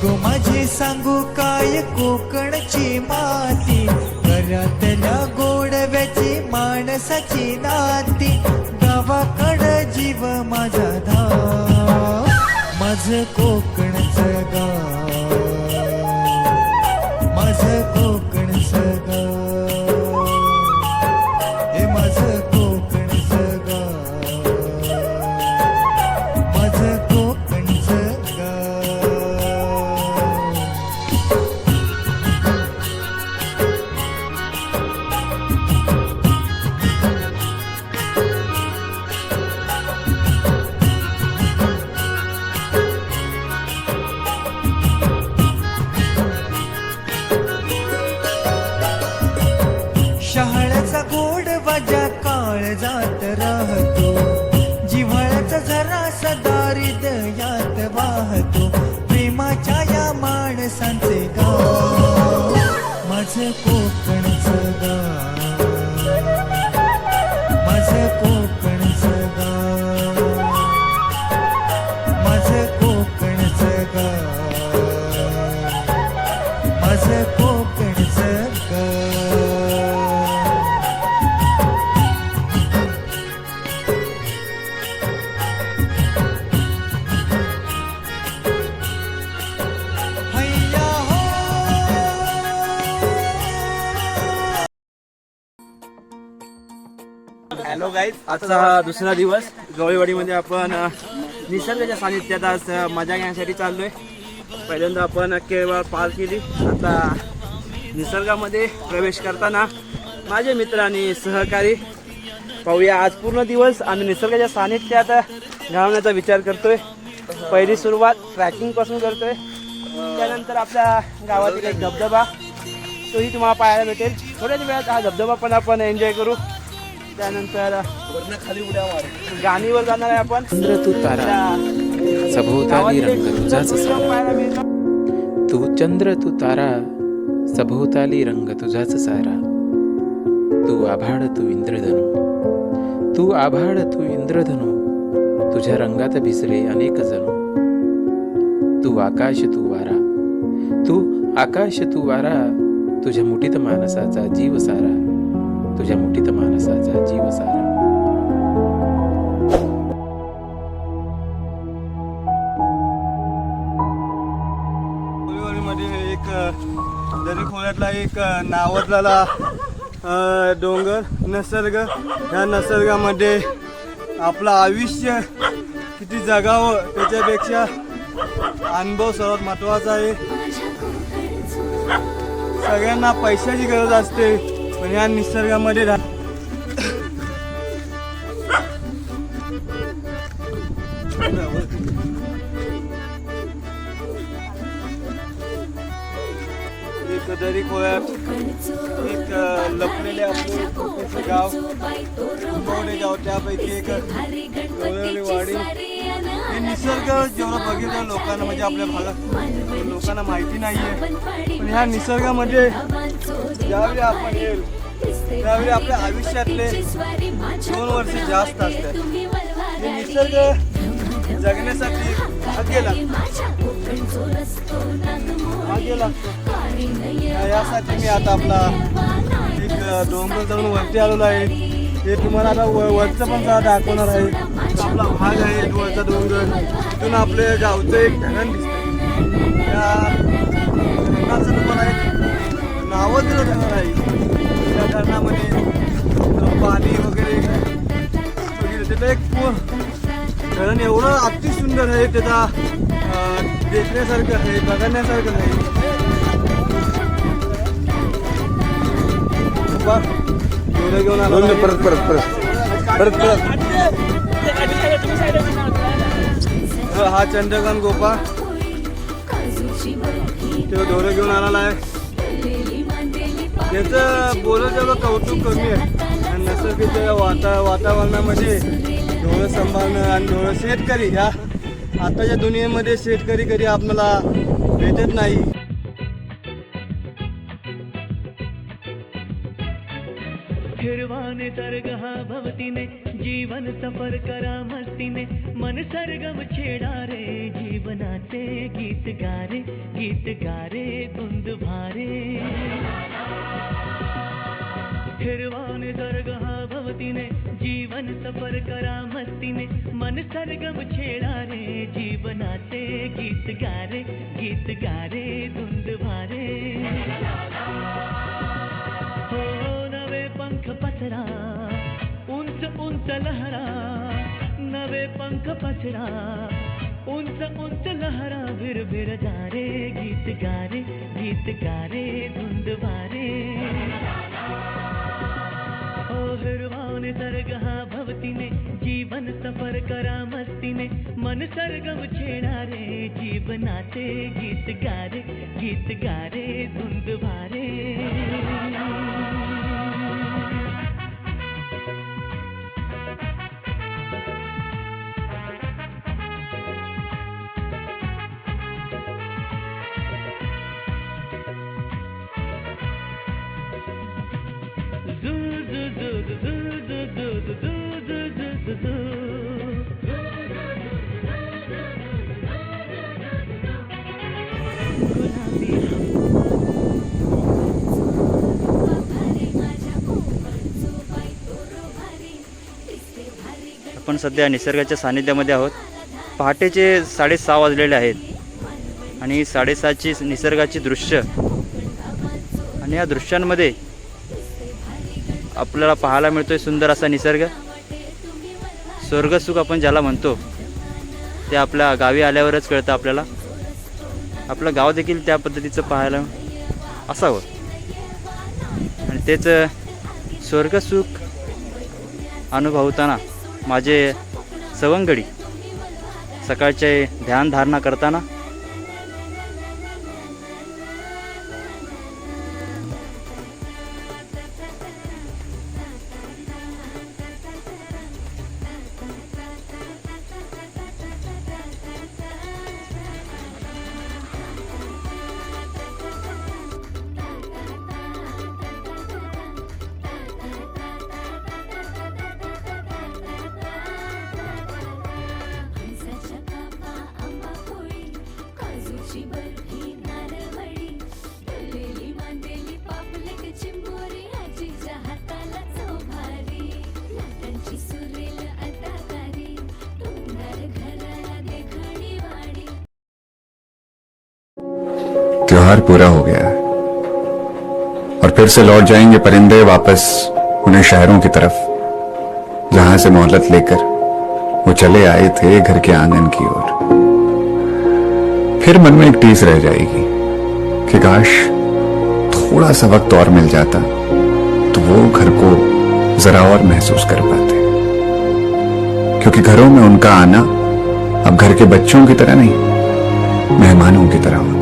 गो माझी सांगू काय कोकणची माती, घरातल्या गोडव्याची माणसाची नाती, गावाकडं जीव माझा धाव, माझं कोकणचं गाव, माझं कोकणचं गाव, हे माझं कोकणचं गाव, माझं कोकणचं गाव. शहाळ्याचा गोड वाजा काळजात राहतो, जिव्हाळ्याचा झरा सदा हृदयात वाहतो, प्रेमाच्या या माणसांचे गाव, माझं कोकणचं गाव, माझं कोकणचं गाव, माझं कोकणचं गाव, माझं कोकणचं गाव. हॅलो गाईज, आजचा हा दुसरा दिवस गवळीवाडीमध्ये आपण निसर्गाच्या सानिध्यात आज मजा घेण्यासाठी चाललोय. पहिल्यांदा आपण केवळ पार केली, आता निसर्गामध्ये प्रवेश करताना माझे मित्र आणि सहकारी पाहूया. आज पूर्ण दिवस आम्ही निसर्गाच्या सानिध्यात घालवण्याचा विचार करतोय. पहिली सुरुवात ट्रॅकिंग पासून करतोय, त्यानंतर आपल्या गावातील एक धबधबा तोही तुम्हाला पाहायला भेटेल. थोड्याच वेळात हा धबधबा पण आपण एन्जॉय करू. त्यानंतर खाली उड्या मारू, गाणीवर जाणार आहे आपण. चंद्र तू तारा सभोवताली रंग तुझाच सारा, तू चंद्र तू तारा सभोवताली रंग तुझाच सारा, तू आभाळ तू इंद्रधनु, तू आभाळ तू इंद्रधनु, तुझ्या रंगात भिजले अनेक जणू, तू आकाश तू वारा, तू आकाश तू वारा, तुझ्या मुठीत मानसाचा जीव सारा, तुझ्या मुठीत मानसाचा जीव सारा. मध्ये एक दरी खोऱ्यातला एक नावाजलेला डोंगर निसर्ग, या निसर्गामध्ये आपलं आयुष्य किती जगावं त्याच्यापेक्षा अनुभव सर्वात महत्त्वाचा आहे. सगळ्यांना पैशाची गरज असते, पण या निसर्गामध्ये एक दरी खोऱ्यात एक लपलेले आपले गाव गाव, त्यापैकी एक वाडी. हे निसर्ग जेवढं बघितलं लोकांना, म्हणजे आपल्या भागात लोकांना माहिती नाहीये, पण ह्या निसर्गामध्ये ज्यावेळी आपण येईल त्यावेळी आपल्या आयुष्यातले 2 वर्ष जास्त असतात. हे निसर्ग जगण्यासाठी भाग्य लागतो. यासाठी मी आता आपला एक डोंगर जाऊन वरती आलेलो आहे. हे तुम्हाला आता वरचं पण दाखवणार आहे. आपला भाग आहे वरचा डोंगर, तिथून आपले गावचं एक धरण दिसतं. त्या धरणाचं तुम्हाला एक नावं दिलं जाणार आहे. त्या धरणामध्ये पाणी वगैरे तिथं एक धरण एवढं अति सुंदर आहे, त्याचा देखण्यासारखं आहे, बघण्यासारखं आहे. घेऊन आलो परत हा चंद्रकांत गोपा तो ढोरं घेऊन आलेला आहे. त्याचं बोलत जेवढं कौतुक कमी आहे. आणि नैसर्गिक वातावरणामध्ये ढोरं सांभाळणं आणि ढोरं शेतकरी, ह्या आताच्या दुनियेमध्ये शेतकरी कधी आपल्याला भेटत नाही. फिरवाने तरगहा भवतीने जीवन सफर करा मस्तीने मन सरगम छेडा रे जीवनाचा नाचे गीत गारे धुंद भारे हिरवा निसर्ग हा भवतीने जीवन सफर करा मस्तीने मन सरगम छेडा रे जीवनाचे गीत गारे धुंद भारे हो नवे पंख पसरा उंच उंच लहरा नवे पंख पसरा उंच उंच लहरा भिर भिर जा रे गीत गारे धुंद भारे ओ हिरवा निसर्ग हा भवतीने जीवन सफर करा मस्तीने मन सरगम छेडा रे जीवनाचे गीत गारे धुंद भारे आपण सध्या निसर्गाच्या सानिध्यामध्ये आहोत. पहाटेचे 6:30 वाजलेले आहेत आणि 6:30ची निसर्गाची दृश्य आणि या दृश्यांमध्ये आपल्याला पाहायला मिळतोय सुंदर असा निसर्ग. स्वर्गसुख आपण ज्याला म्हणतो ते आपल्या गावी आल्यावरच कळतं आपल्याला. आपलं गाव देखील त्या पद्धतीचं पाहायला असावं आणि तेच स्वर्गसुख अनुभवताना माझे सवंगडी सकाळचे ध्यानधारणा करताना त्योहार पूरा हो गया है और फिर से लौट जाएंगे परिंदे वापस उन्हें शहरों की तरफ जहां से मोहलत लेकर वो चले आए थे घर के आंगन की ओर। फिर मन में एक टीस रह जाएगी कि काश थोड़ा सा वक्त और मिल जाता तो वो घर को जरा और महसूस कर पाते, क्योंकि घरों में उनका आना अब घर के बच्चों की तरह नहीं, मेहमानों की तरह होता।